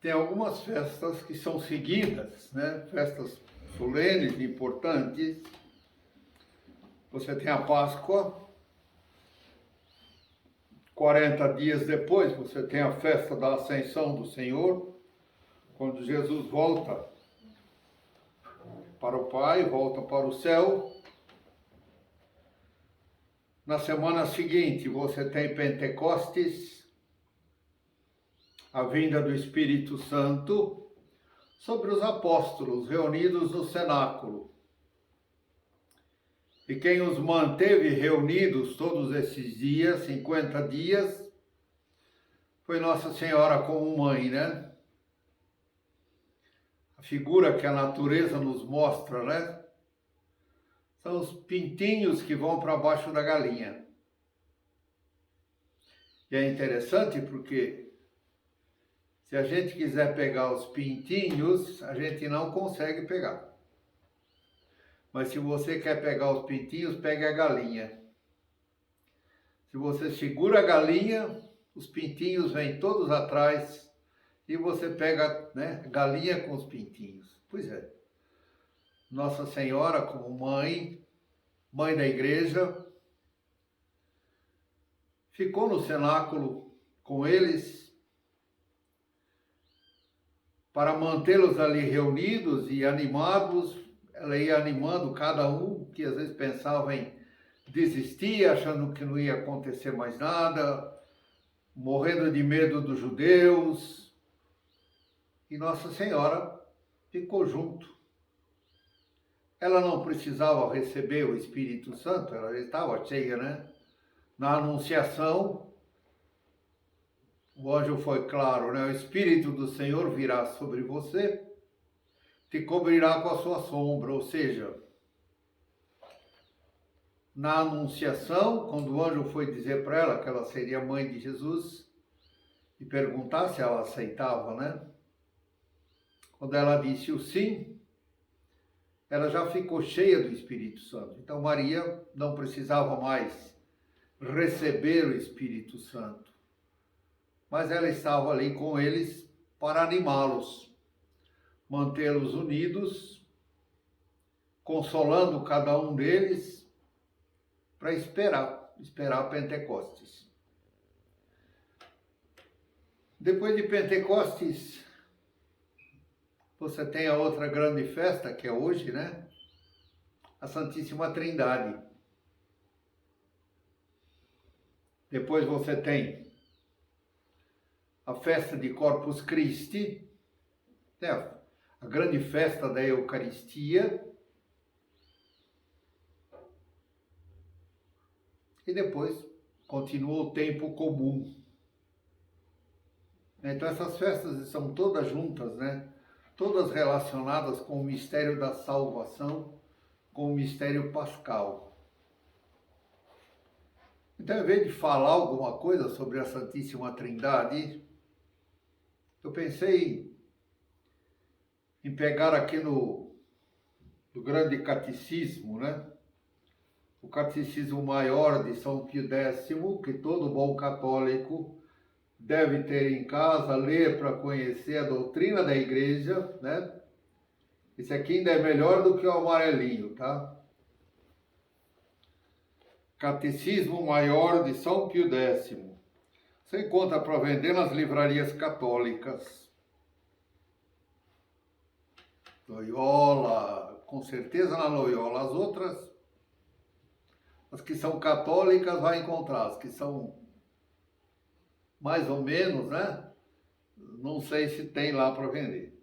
Tem algumas festas que são seguidas, né? Festas solenes, importantes. Você tem a Páscoa, 40 dias depois você tem a festa da Ascensão do Senhor, quando Jesus volta para o Pai, volta para o céu. Na semana seguinte você tem Pentecostes, a vinda do Espírito Santo sobre os apóstolos reunidos no cenáculo. E quem os manteve reunidos todos esses dias, 50 dias, foi Nossa Senhora como mãe, né? A figura que a natureza nos mostra, né? São os pintinhos que vão para baixo da galinha. E é interessante porque se a gente quiser pegar os pintinhos, a gente não consegue pegar. Mas se você quer pegar os pintinhos, pegue a galinha. Se você segura a galinha, os pintinhos vêm todos atrás e você pega, né, a galinha com os pintinhos. Pois é. Nossa Senhora como mãe da igreja, ficou no cenáculo com eles para mantê-los ali reunidos e animados. Ela ia animando cada um que às vezes pensava em desistir, achando que não ia acontecer mais nada, morrendo de medo dos judeus. E Nossa Senhora ficou junto. Ela não precisava receber o Espírito Santo, ela já estava cheia, né? Na Anunciação, o anjo foi claro, né? O Espírito do Senhor virá sobre você, te cobrirá com a sua sombra, ou seja, na Anunciação, quando o anjo foi dizer para ela que ela seria mãe de Jesus e perguntar se ela aceitava, né? Quando ela disse o sim, ela já ficou cheia do Espírito Santo. Então Maria não precisava mais receber o Espírito Santo, mas ela estava ali com eles para animá-los, mantê-los unidos, consolando cada um deles para esperar Pentecostes. Depois de Pentecostes, você tem a outra grande festa, que é hoje, né? A Santíssima Trindade. Depois você tem a festa de Corpus Christi, né? A grande festa da Eucaristia. E depois continua o tempo comum. Então essas festas são todas juntas, né? Todas relacionadas com o mistério da salvação, com o mistério pascal. Então, em vez de falar alguma coisa sobre a Santíssima Trindade, eu pensei em pegar aqui no grande catecismo, né? O catecismo maior de São Pio X, que todo bom católico deve ter em casa, ler para conhecer a doutrina da igreja, né? Esse aqui ainda é melhor do que o amarelinho, tá? Catecismo Maior de São Pio X. Você encontra para vender nas livrarias católicas. Loyola, com certeza na Loyola. As outras, as que são católicas, vai encontrar. As que são mais ou menos, né? Não sei se tem lá para vender.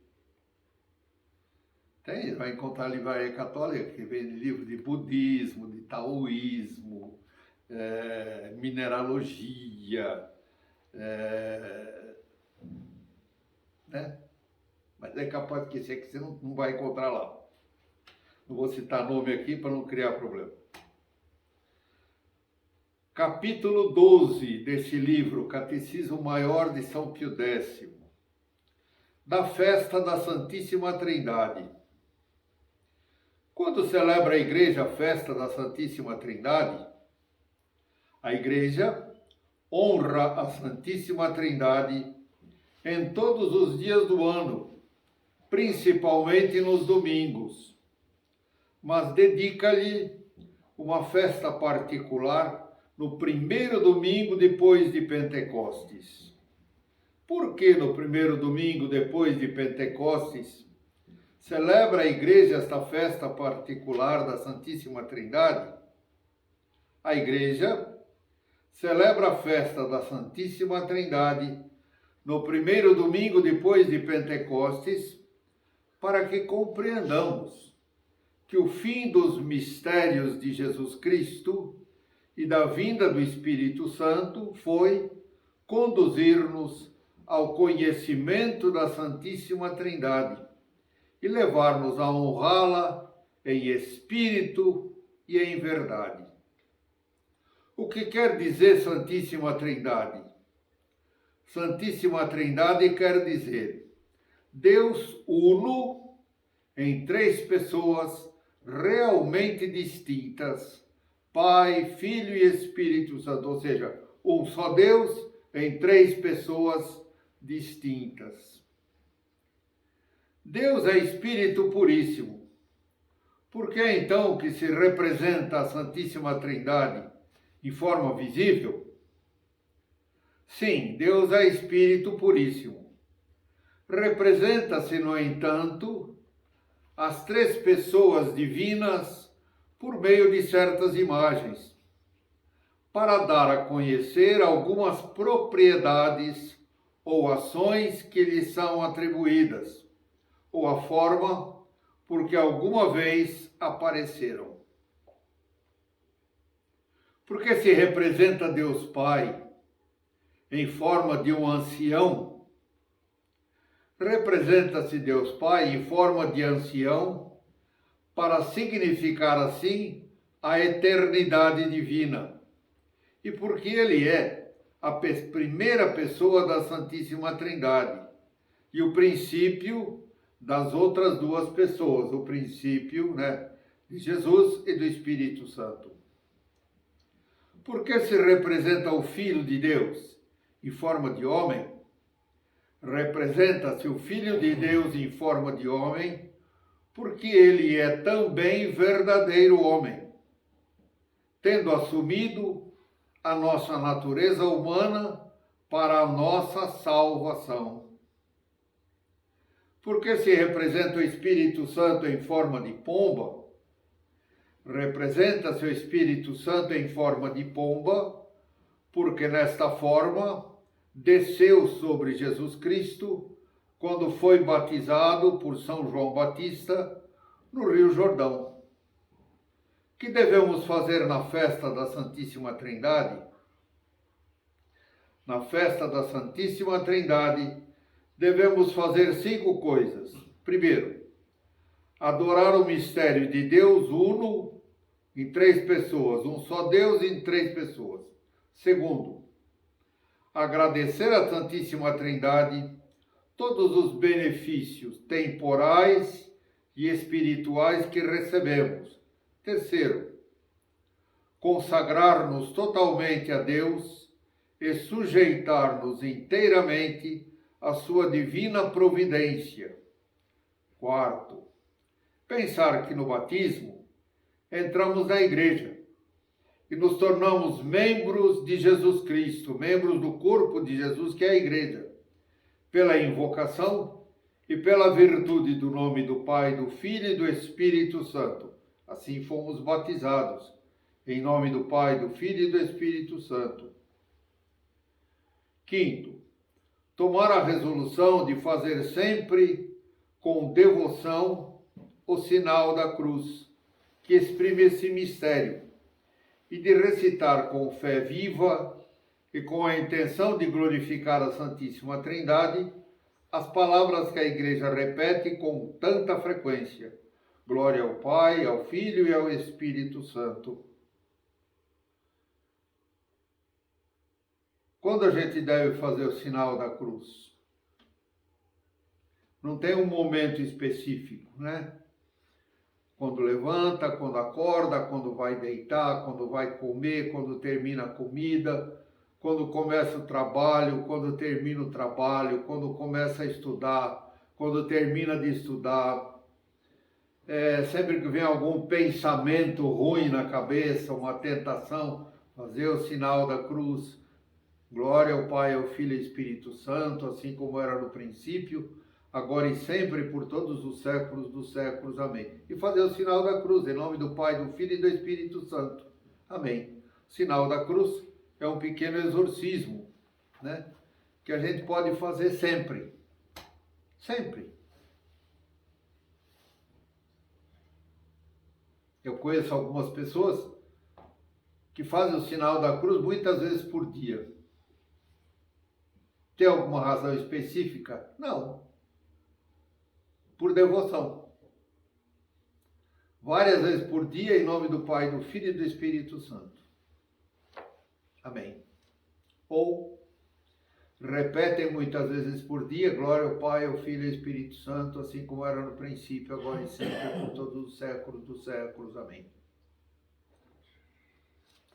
Tem, vai encontrar livraria católica que vende livro de budismo, de taoísmo, mineralogia, né? Mas é capaz que esse aqui você não vai encontrar lá. Não vou citar nome aqui para não criar problema. Capítulo 12 desse livro, Catecismo Maior de São Pio X, da festa da Santíssima Trindade. Quando celebra a Igreja a festa da Santíssima Trindade, a Igreja honra a Santíssima Trindade em todos os dias do ano, principalmente nos domingos, mas dedica-lhe uma festa particular no primeiro domingo depois de Pentecostes. Por que no primeiro domingo depois de Pentecostes celebra a Igreja esta festa particular da Santíssima Trindade? A Igreja celebra a festa da Santíssima Trindade no primeiro domingo depois de Pentecostes, para que compreendamos que o fim dos mistérios de Jesus Cristo e da vinda do Espírito Santo foi conduzir-nos ao conhecimento da Santíssima Trindade e levar-nos a honrá-la em espírito e em verdade. O que quer dizer Santíssima Trindade? Santíssima Trindade quer dizer Deus uno em três pessoas realmente distintas, Pai, Filho e Espírito Santo, ou seja, um só Deus em três pessoas distintas. Deus é Espírito Puríssimo. Por que então que se representa a Santíssima Trindade em forma visível? Sim, Deus é Espírito Puríssimo. Representa-se, no entanto, as três pessoas divinas por meio de certas imagens, para dar a conhecer algumas propriedades ou ações que lhes são atribuídas, ou a forma por que alguma vez apareceram. Porque se representa Deus Pai em forma de um ancião, representa-se Deus Pai em forma de ancião para significar assim a eternidade divina. E porque ele é a primeira pessoa da Santíssima Trindade e o princípio das outras duas pessoas, o princípio, de Jesus e do Espírito Santo. Por que se representa o Filho de Deus em forma de homem? Representa-se o Filho de Deus em forma de homem, porque ele é também verdadeiro homem, tendo assumido a nossa natureza humana para a nossa salvação. Por que se representa o Espírito Santo em forma de pomba? Representa-se o Espírito Santo em forma de pomba, porque nesta forma desceu sobre Jesus Cristo quando foi batizado por São João Batista no Rio Jordão. O que devemos fazer na festa da Santíssima Trindade? Na festa da Santíssima Trindade, devemos fazer 5 coisas. Primeiro, adorar o mistério de Deus uno em 3 pessoas, um só Deus em 3 pessoas. Segundo, agradecer à Santíssima Trindade todos os benefícios temporais e espirituais que recebemos. Terceiro, consagrar-nos totalmente a Deus e sujeitar-nos inteiramente à sua divina providência. Quarto, pensar que no batismo entramos na igreja e nos tornamos membros de Jesus Cristo, membros do corpo de Jesus, que é a igreja, pela invocação e pela virtude do nome do Pai, do Filho e do Espírito Santo. Assim fomos batizados, em nome do Pai, do Filho e do Espírito Santo. Quinto, tomar a resolução de fazer sempre com devoção o sinal da cruz, que exprime esse mistério, e de recitar com fé viva e com a intenção de glorificar a Santíssima Trindade as palavras que a Igreja repete com tanta frequência: glória ao Pai, ao Filho e ao Espírito Santo. Quando a gente deve fazer o sinal da cruz? Não tem um momento específico, Quando levanta, quando acorda, quando vai deitar, quando vai comer, quando termina a comida, quando começa o trabalho, quando termina o trabalho, quando começa a estudar, quando termina de estudar. Sempre que vem algum pensamento ruim na cabeça, uma tentação, fazer o sinal da cruz. Glória ao Pai, ao Filho e ao Espírito Santo, assim como era no princípio, agora e sempre, por todos os séculos dos séculos. Amém. E fazer o sinal da cruz, em nome do Pai, do Filho e do Espírito Santo. Amém. O sinal da cruz é um pequeno exorcismo, né? Que a gente pode fazer sempre. Sempre. Eu conheço algumas pessoas que fazem o sinal da cruz muitas vezes por dia. Tem alguma razão específica? Não. Por devoção. Várias vezes por dia, em nome do Pai, do Filho e do Espírito Santo. Amém. Ou repetem muitas vezes por dia, glória ao Pai, ao Filho e ao Espírito Santo, assim como era no princípio, agora e sempre, por todos os séculos dos séculos. Amém.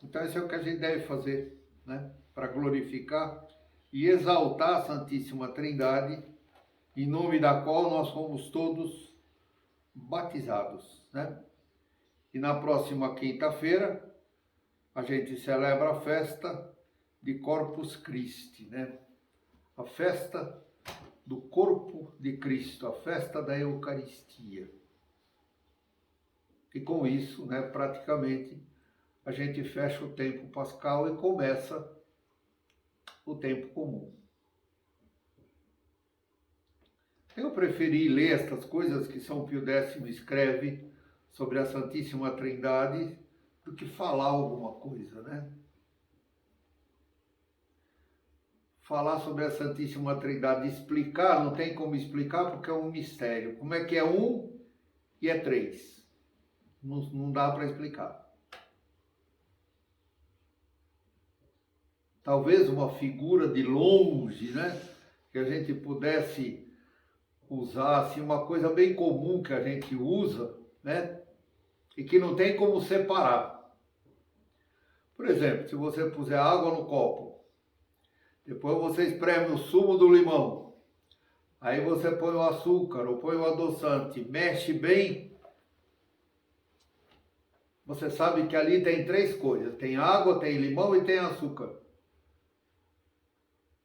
Então isso é o que a gente deve fazer, né? Para glorificar e exaltar a Santíssima Trindade, em nome da qual nós fomos todos batizados, né? E na próxima quinta-feira a gente celebra a festa de Corpus Christi, né? A festa do corpo de Cristo, a festa da Eucaristia. E com isso, né, praticamente, a gente fecha o tempo pascal e começa o tempo comum. Eu preferi ler estas coisas que São Pio X escreve sobre a Santíssima Trindade do que falar alguma coisa, né? Falar sobre a Santíssima Trindade, explicar, não tem como explicar porque é um mistério. Como é que é um e é três? Não dá para explicar. Talvez uma figura de longe, né? Que a gente pudesse usar, assim, uma coisa bem comum que a gente usa, né? E que não tem como separar. Por exemplo, se você puser água no copo, depois você espreme o sumo do limão, aí você põe o açúcar ou põe o adoçante, mexe bem, você sabe que ali tem três coisas, tem água, tem limão e tem açúcar.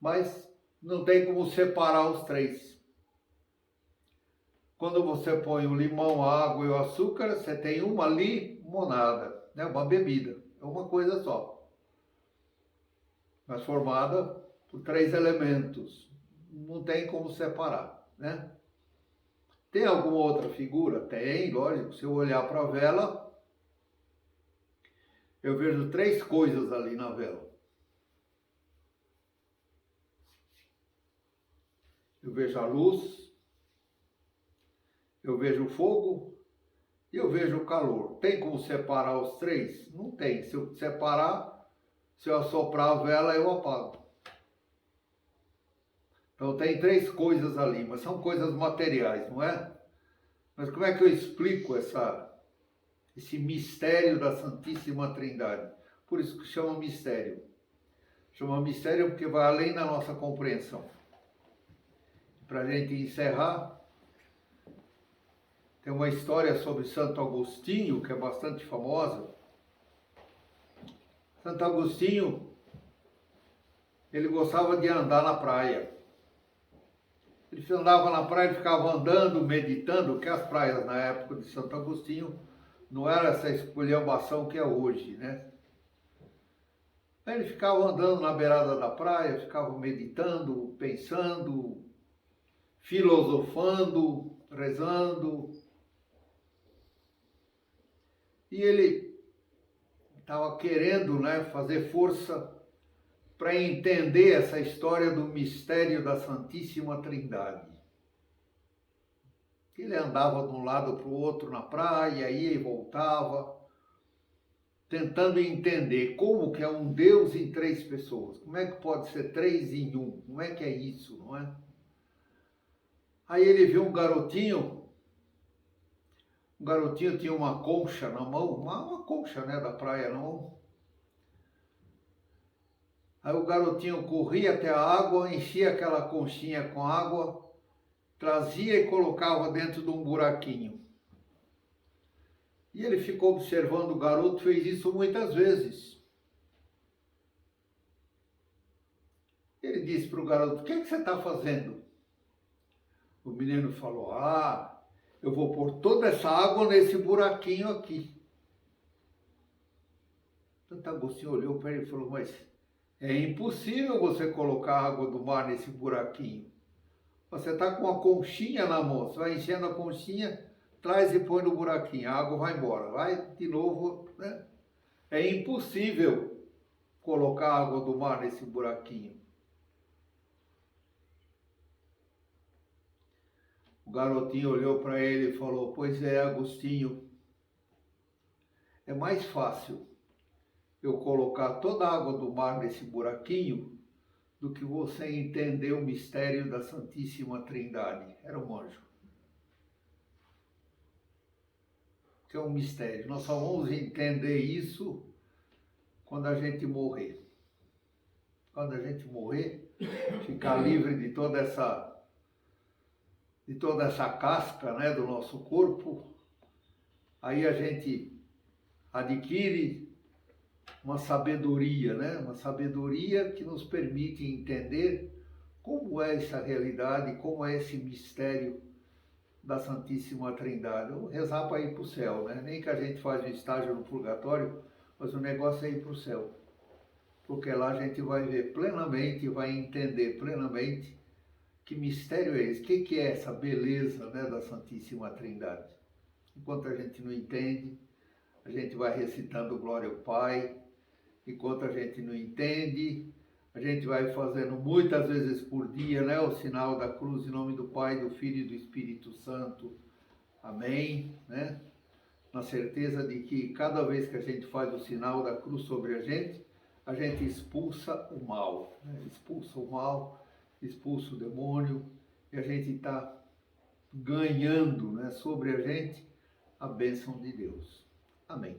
Mas não tem como separar os três. Quando você põe o limão, a água e o açúcar, você tem uma limonada, né? Uma bebida, é uma coisa só. Mas formada por três elementos. Não tem como separar, né? Tem alguma outra figura? Tem, lógico. Se eu olhar para a vela, eu vejo três coisas ali na vela. Eu vejo a luz, eu vejo o fogo e eu vejo o calor. Tem como separar os três? Não tem. Se eu separar, se eu assoprar a vela, eu apago. Então tem três coisas ali, mas são coisas materiais, não é? Mas como é que eu explico esse mistério da Santíssima Trindade? Por isso que chama mistério. Chama mistério porque vai além da nossa compreensão. Para a gente encerrar, tem uma história sobre Santo Agostinho, que é bastante famosa. Santo Agostinho, ele gostava de andar na praia. Ele andava na praia, ele ficava andando, meditando, porque as praias na época de Santo Agostinho não era essa esculhambação que é hoje, né? Aí ele ficava andando na beirada da praia, ficava meditando, pensando, filosofando, rezando. E ele estava querendo, né, fazer força para entender essa história do mistério da Santíssima Trindade. Ele andava de um lado para o outro na praia, ia e voltava, tentando entender como que é um Deus em três pessoas. Como é que pode ser três em um? Como é que é isso, não é? Aí ele viu um garotinho tinha uma concha na mão, uma concha, né, da praia na mão. Aí o garotinho corria até a água, enchia aquela conchinha com água, trazia e colocava dentro de um buraquinho. E ele ficou observando o garoto, fez isso muitas vezes. Ele disse para o garoto: o que é que você está fazendo? O menino falou: eu vou pôr toda essa água nesse buraquinho aqui. Santo Agostinho olhou para ele e falou: mas é impossível você colocar a água do mar nesse buraquinho. Você está com uma conchinha na mão, você vai enchendo a conchinha, traz e põe no buraquinho, a água vai embora. Vai de novo, né? É impossível colocar a água do mar nesse buraquinho. O garotinho olhou para ele e falou: pois é, Agostinho, é mais fácil eu colocar toda a água do mar nesse buraquinho do que você entender o mistério da Santíssima Trindade. Era um anjo. Que é um mistério. Nós só vamos entender isso quando a gente morrer. Quando a gente morrer, ficar livre de toda essa casca, né, do nosso corpo, aí a gente adquire uma sabedoria, né? Uma sabedoria que nos permite entender como é essa realidade, como é esse mistério da Santíssima Trindade. Vamos rezar para ir para o céu, né? Nem que a gente faz um estágio no purgatório, mas o negócio é ir para o céu. Porque lá a gente vai ver plenamente, vai entender plenamente que mistério é esse, o que é essa beleza, né, da Santíssima Trindade. Enquanto a gente não entende, a gente vai recitando Glória ao Pai. Enquanto a gente não entende, a gente vai fazendo muitas vezes por dia, né, o sinal da cruz em nome do Pai, do Filho e do Espírito Santo. Amém, né? Na certeza de que cada vez que a gente faz o sinal da cruz sobre a gente expulsa o mal, né? Expulsa o mal, expulsa o demônio, e a gente está ganhando, né, sobre a gente a bênção de Deus. Amém.